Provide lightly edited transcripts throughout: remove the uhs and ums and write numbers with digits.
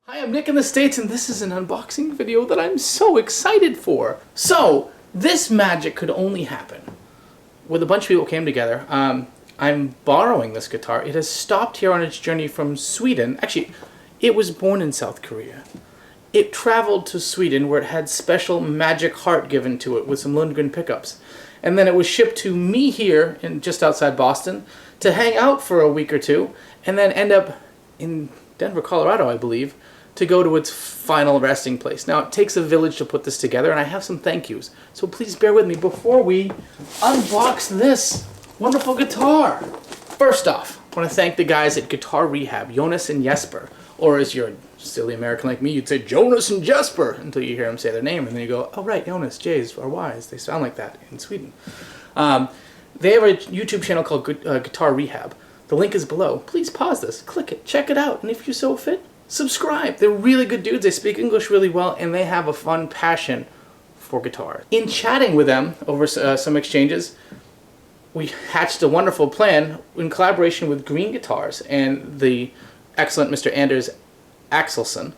Hi, I'm Nick in the States, and this is an unboxing video that I'm so excited for. So, this magic could only happen with a bunch of people came together. I'm borrowing this guitar. It has stopped here on its journey from Sweden. Actually, it was born in South Korea. It traveled to Sweden where it had special magic heart given to it with some Lundgren pickups. And then it was shipped to me here in just outside Boston to hang out for a week or two and then end up in Denver, Colorado, I believe, to go to its final resting place. Now, it takes a village to put this together, and I have some thank yous. So please bear with me before we unbox this wonderful guitar. First off, I want to thank the guys at Guitar Rehab, Jonas and Jesper. Or as you're a silly American like me, you'd say Jonas and Jesper until you hear them say their name, and then you go, oh right, Jonas, J's are Y's. They sound like that in Sweden. They have a YouTube channel called Guitar Rehab. The link is below. Please pause this, click it, check it out, and if you're so fit, subscribe. They're really good dudes. They speak English really well, and they have a fun passion for guitar. In chatting with them over some exchanges, we hatched a wonderful plan in collaboration with Green Guitars and the excellent Mr. Anders Axelsson,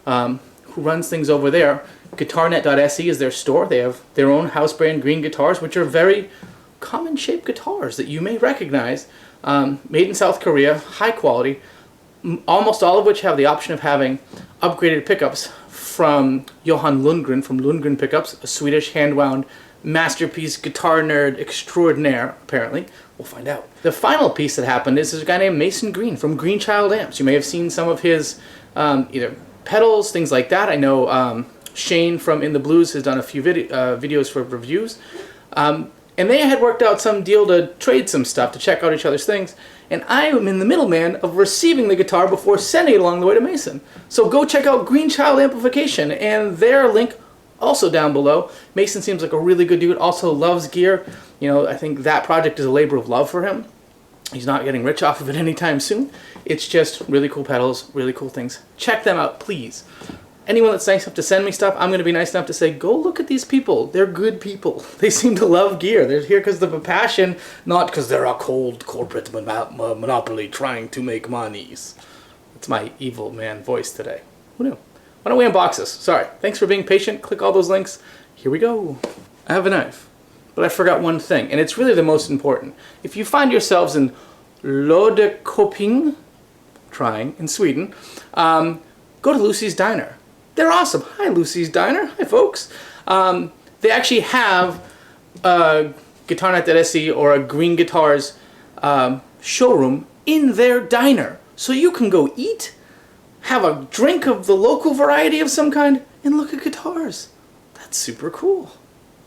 who runs things over there. Guitarnet.se is their store. They have their own house brand Green Guitars, which are very common shaped guitars that you may recognize, made in South Korea, high quality, almost all of which have the option of having upgraded pickups from Johan Lundgren from Lundgren Pickups, a Swedish hand-wound masterpiece guitar nerd extraordinaire, apparently. We'll find out. The final piece that happened is there's a guy named Mason Green from Green Child Amps. You may have seen some of his either pedals, things like that. I know Shane from In the Blues has done a few videos for reviews. And they had worked out some deal to trade some stuff, to check out each other's things. And I am in the middleman of receiving the guitar before sending it along the way to Mason. So go check out Green Child Amplification and their link also down below. Mason seems like a really good dude, also loves gear. You know, I think that project is a labor of love for him. He's not getting rich off of it anytime soon. It's just really cool pedals, really cool things. Check them out, please. Anyone that's nice enough to send me stuff, I'm going to be nice enough to say, go look at these people. They're good people. They seem to love gear. They're here because of a passion, not because they're a cold corporate monopoly trying to make monies. It's my evil man voice today. Who knew? Why don't we unbox this? Sorry. Thanks for being patient. Click all those links. Here we go. I have a knife. But I forgot one thing, and it's really the most important. If you find yourselves in Löddeköping, trying, in Sweden, go to Lucy's Diner. They're awesome. Hi, Lucy's Diner. Hi, folks. They actually have a Guitarnet.se or a Green Guitars showroom in their diner. So you can go eat, have a drink of the local variety of some kind, and look at guitars. That's super cool.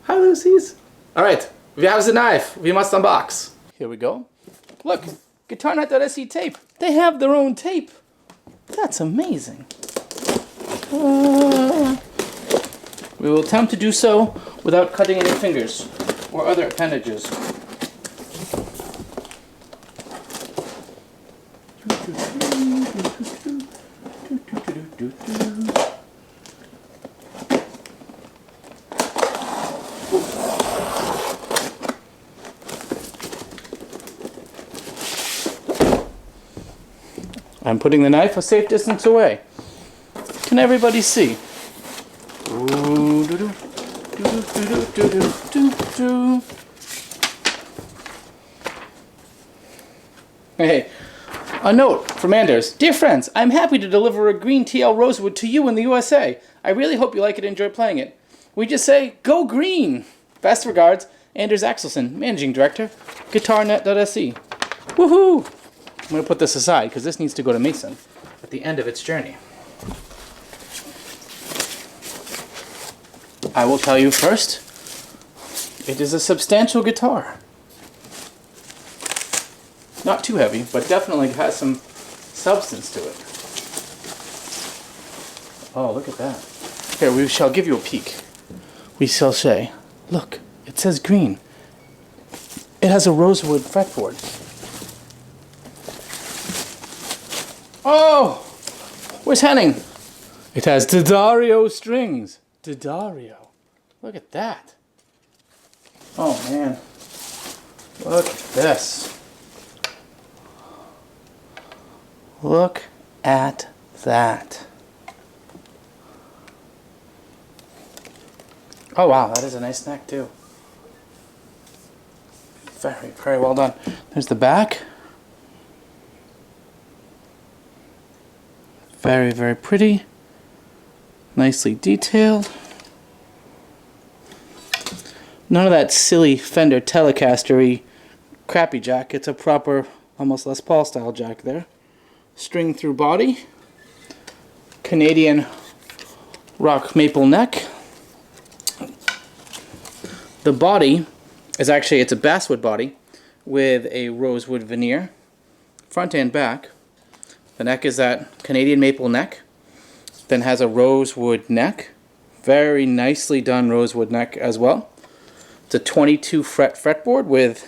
Hi, Lucy's. All right, we have the knife. We must unbox. Here we go. Look, Guitarnet.se tape. They have their own tape. That's amazing. We will attempt to do so without cutting any fingers or other appendages. I'm putting the knife a safe distance away. Can everybody see? Hey, a note from Anders. Dear friends, I'm happy to deliver a green TL Rosewood to you in the USA. I really hope you like it and enjoy playing it. We just say, go green! Best regards, Anders Axelsson, Managing Director, Guitarnet.se. Woohoo! I'm going to put this aside because this needs to go to Mason at the end of its journey. I will tell you first, it is a substantial guitar. Not too heavy, but definitely has some substance to it. Oh, look at that. Here, we shall give you a peek. We shall say, look, it says green. It has a rosewood fretboard. Oh! Where's Henning? It has D'Addario strings. D'Addario. Look at that. Oh man. Look at this. Look at that. Oh wow, that is a nice neck too. Very, very well done. There's the back. Very, very pretty. Nicely detailed. None of that silly Fender Telecaster-y crappy jack. It's a proper, almost Les Paul style jack there. String through body. Canadian rock maple neck. The body is actually, it's a basswood body with a rosewood veneer, front and back. The neck is that Canadian maple neck, then has a rosewood neck. Very nicely done rosewood neck as well. It's a 22 fret fretboard with,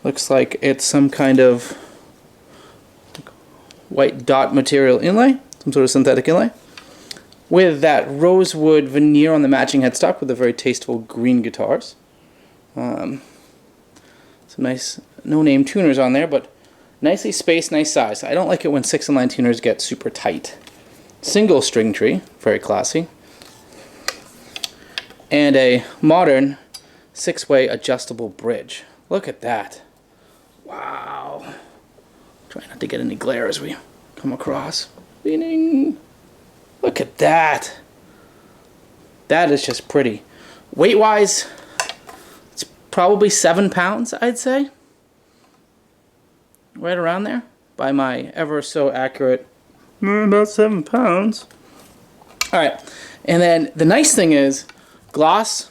looks like it's some kind of white dot material inlay, some sort of synthetic inlay, with that rosewood veneer on the matching headstock with the very tasteful green guitars. Some nice no-name tuners on there, but nicely spaced, nice size. I don't like it when 6-in-line tuners get super tight. Single string tree, very classy. And a modern 6-way adjustable bridge. Look at that. Wow. Try not to get any glare as we come across. Leaning. Look at that. That is just pretty. Weight-wise, it's probably 7 pounds, I'd say. Right around there. By my ever so accurate, about 7 pounds. Alright, and then the nice thing is, gloss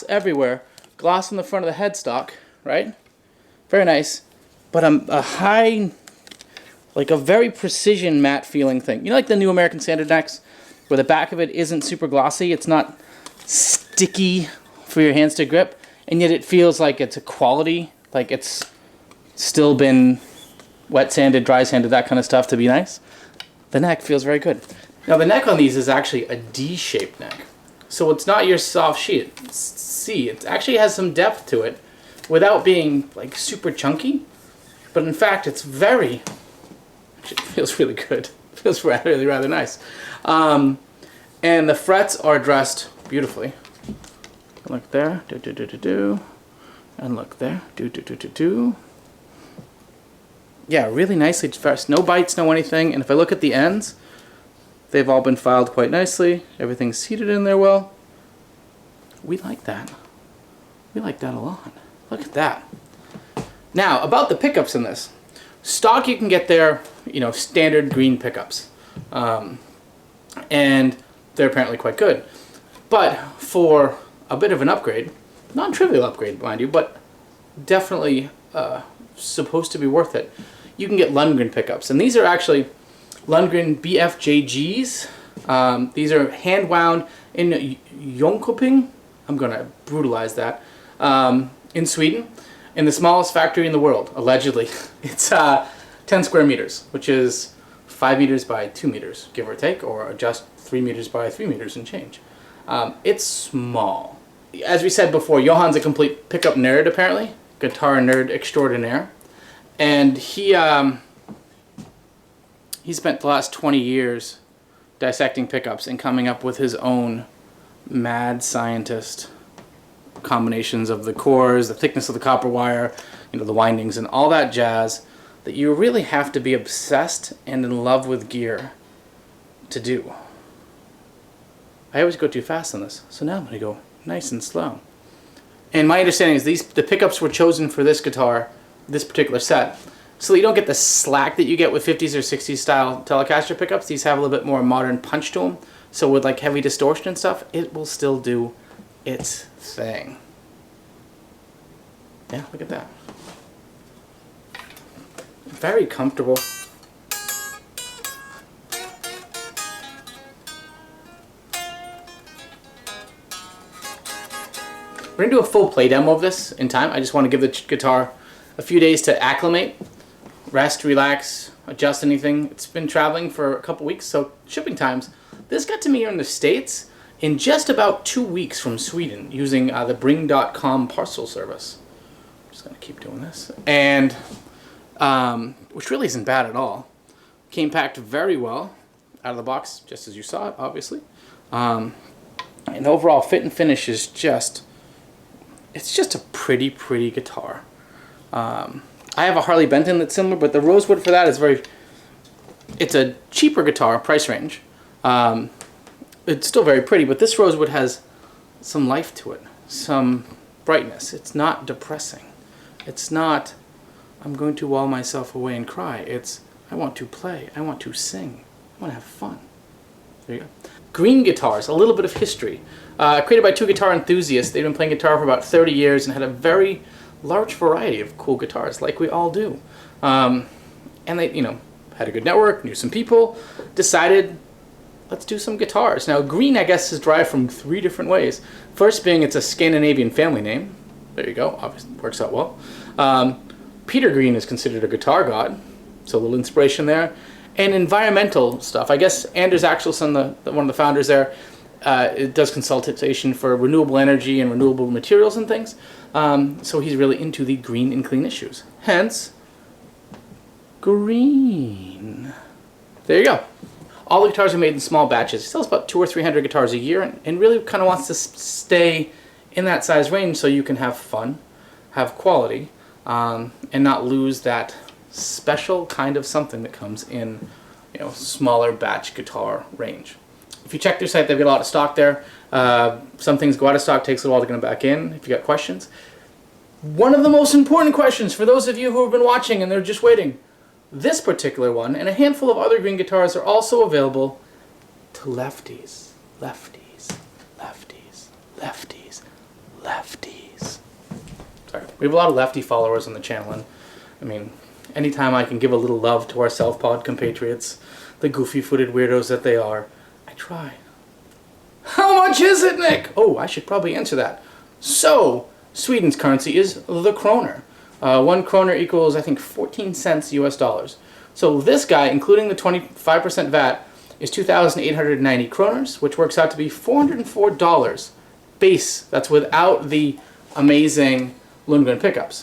everywhere. Gloss on the front of the headstock, right? Very nice. But a high, like a very precision matte feeling thing. You know, like the new American Standard necks, where the back of it isn't super glossy, it's not sticky for your hands to grip, and yet it feels like it's a quality, like it's still been wet sanded, dry sanded, that kind of stuff to be nice. The neck feels very good. Now the neck on these is actually a D-shaped neck. So it's not your soft C. It actually has some depth to it without being like super chunky. But in fact, it's very, actually it feels really good. It feels really rather nice. And the frets are dressed beautifully. Look there, do. And look there, do. Yeah, really nicely dressed. No bites, no anything. And if I look at the ends, they've all been filed quite nicely. Everything's seated in there well. We like that. We like that a lot. Look at that. Now, about the pickups in this. Stock, you can get their, standard green pickups. And they're apparently quite good. But for a bit of an upgrade, non-trivial upgrade, mind you, but definitely supposed to be worth it, you can get Lundgren pickups. And these are actually Lundgren BFJGs. These are hand wound in Jönköping. I'm going to brutalize that. In Sweden, in the smallest factory in the world, allegedly. It's 10 square meters, which is 5 meters by 2 meters, give or take, or just 3 meters by 3 meters and change. It's small. As we said before, Johann's a complete pickup nerd, apparently. Guitar nerd extraordinaire. And he spent the last 20 years dissecting pickups and coming up with his own mad scientist combinations of the cores, the thickness of the copper wire, the windings and all that jazz that you really have to be obsessed and in love with gear to do. I always go too fast on this, so now I'm going to go nice and slow. And my understanding is the pickups were chosen for this guitar, this particular set, so you don't get the slack that you get with 50s or 60s style Telecaster pickups. These have a little bit more modern punch to them, so with like heavy distortion and stuff, it will still do its thing. Yeah, look at that. Very comfortable. We're going to do a full play demo of this in time. I just want to give the guitar a few days to acclimate, rest, relax, adjust anything. It's been traveling for a couple weeks, so shipping times. This got to me here in the States in just about 2 weeks from Sweden using the Bring.com parcel service. I'm just going to keep doing this. And, which really isn't bad at all. Came packed very well out of the box, just as you saw it, obviously. And overall fit and finish is just, it's just a pretty guitar. I have a Harley Benton that's similar, but the Rosewood for that is it's a cheaper guitar price range. It's still very pretty, but this Rosewood has some life to it, some brightness. It's not depressing. It's not, I'm going to wall myself away and cry. It's, I want to play, I want to sing, I want to have fun. There you go. Green guitars, a little bit of history. Created by two guitar enthusiasts. They've been playing guitar for about 30 years and had a very large variety of cool guitars, like we all do. And they, had a good network, knew some people, decided, let's do some guitars. Now, Green, I guess, is derived from 3 different ways. First being it's a Scandinavian family name. There you go, obviously works out well. Peter Green is considered a guitar god, so a little inspiration there. And environmental stuff. I guess Anders Axelsson, one of the founders there, it does consultation for renewable energy and renewable materials and things. So he's really into the green and clean issues. Hence, Green. There you go. All the guitars are made in small batches. He sells about 200 or 300 guitars a year, and really kind of wants to stay in that size range so you can have fun, have quality, and not lose that special kind of something that comes in, smaller batch guitar range. If you check their site, they've got a lot of stock there. Some things go out of stock, takes a little while to get them back in if you got questions. One of the most important questions for those of you who have been watching and they're just waiting, this particular one and a handful of other Green guitars are also available to lefties. Lefties, lefties, lefties, lefties. Sorry, we have a lot of lefty followers on the channel, and I mean, anytime I can give a little love to our self-pod compatriots, the goofy-footed weirdos that they are, I try. How much is it, Nick? Oh, I should probably answer that. So, Sweden's currency is the kroner. 1 kroner equals, I think, 14 cents US dollars. So this guy, including the 25% VAT, is 2,890 kroners, which works out to be $404 base. That's without the amazing Lundgren pickups.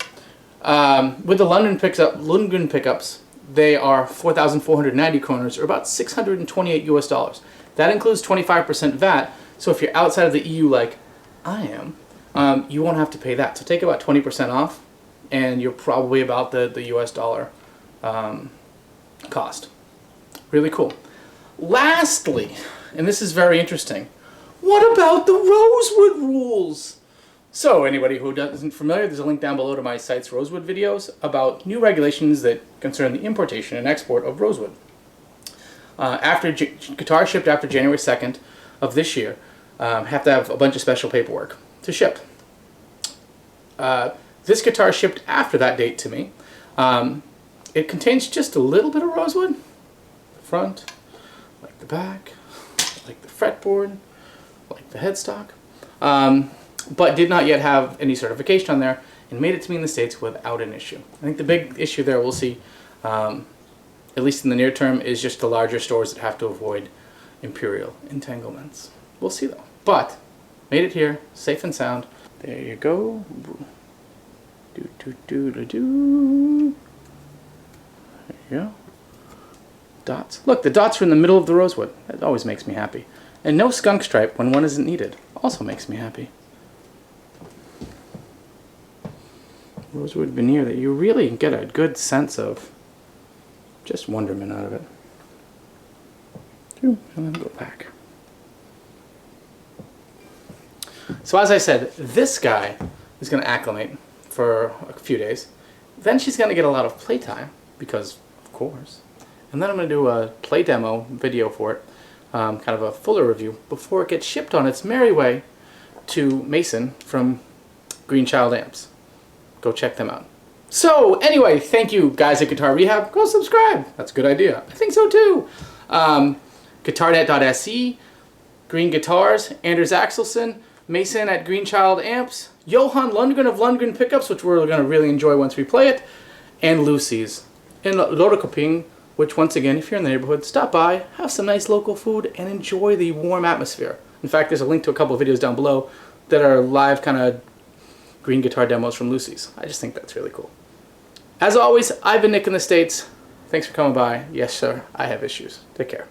With the Lundgren pickups, they are 4,490 kroners, or about 628 US dollars. That includes 25% VAT, so if you're outside of the EU like I am, you won't have to pay that. So take about 20% off, and you're probably about the US dollar cost. Really cool. Lastly, and this is very interesting, what about the Rosewood rules? So anybody who isn't familiar, there's a link down below to my site's Rosewood videos about new regulations that concern the importation and export of Rosewood. Guitars shipped after January 2nd of this year have to have a bunch of special paperwork to ship. This guitar shipped after that date to me. It contains just a little bit of Rosewood. The front, like the back, like the fretboard, like the headstock. But did not yet have any certification on there, and made it to me in the States without an issue. I think the big issue there we'll see, at least in the near term, is just the larger stores that have to avoid imperial entanglements. We'll see though. But, made it here, safe and sound. There you go. Do-do-do-do-do. There you go. Dots. Look, the dots are in the middle of the Rosewood. That always makes me happy. And no skunk stripe when one isn't needed. Also makes me happy. Rosewood veneer that you really get a good sense of just wonderment out of it. And then go back. So as I said, this guy is going to acclimate for a few days. Then she's going to get a lot of playtime, because of course. And then I'm going to do a play demo video for it, kind of a fuller review, before it gets shipped on its merry way to Mason from Green Child Amps. Go check them out. So anyway, thank you guys at Guitar Rehab. Go subscribe. That's a good idea. I think so too. Guitarnet.se, Green Guitars, Anders Axelsson, Mason at Green Child Amps, Johan Lundgren of Lundgren Pickups, which we're going to really enjoy once we play it, and Lucy's in Lodokoping, which once again, if you're in the neighborhood, stop by, have some nice local food, and enjoy the warm atmosphere. In fact, there's a link to a couple of videos down below that are live kind of green guitar demos from Lucy's. I just think that's really cool. As always, I've been Nick in the States. Thanks for coming by. Yes, sir, I have issues. Take care.